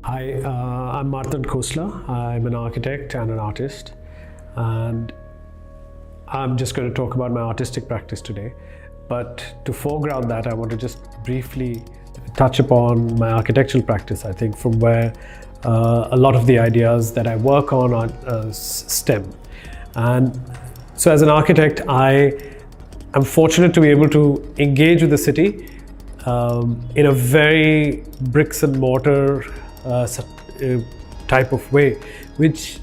Hi, I'm Martant Khosla. I'm an architect and an artist, and I'm just going to talk about my artistic practice today. But to foreground that, I want to just briefly touch upon my architectural practice, I think, from where a lot of the ideas that I work on stem. And so as an architect, I am fortunate to be able to engage with the city in a very bricks and mortar type of way, which,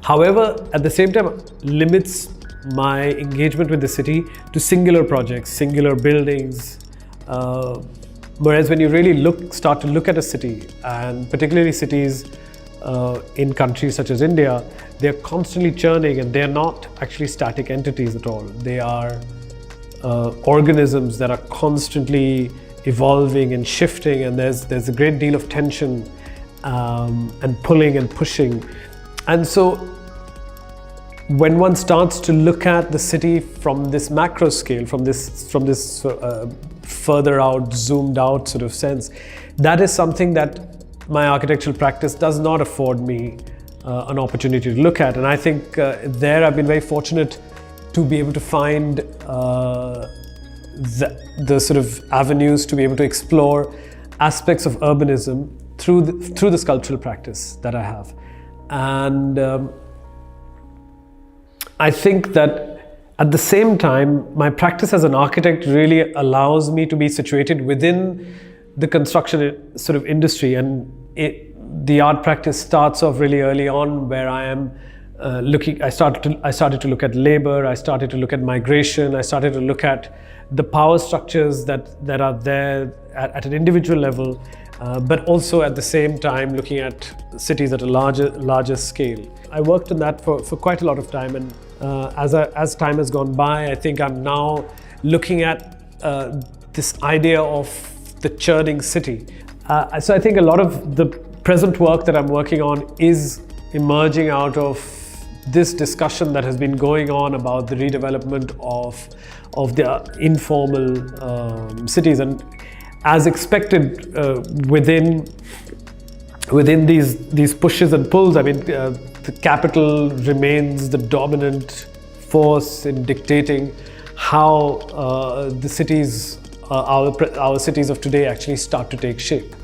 however, at the same time limits my engagement with the city to singular projects, singular buildings. Whereas when you really start to look at a city, and particularly cities in countries such as India, they're constantly churning, and they're not actually static entities at all. They are organisms that are constantly evolving and shifting, and there's a great deal of tension and pulling and pushing. And so when one starts to look at the city from this macro scale, from this further out, zoomed out sort of sense, that is something that my architectural practice does not afford me an opportunity to look at. And I think there I've been very fortunate to be able to find the sort of avenues to be able to explore aspects of urbanism through the sculptural practice that I have. And I think that at the same time, my practice as an architect really allows me to be situated within the construction sort of industry. And the art practice starts off really early on, where I am I started to look at labor, I started to look at migration, I started to look at the power structures that are there at an individual level, but also at the same time looking at cities at a larger scale. I worked on that for quite a lot of time, and as time has gone by, I think I'm now looking at this idea of the churning city. So I think a lot of the present work that I'm working on is emerging out of this discussion that has been going on about the redevelopment of the informal cities. And as expected, within these pushes and pulls, I mean, the capital remains the dominant force in dictating how the cities, our cities of today actually start to take shape.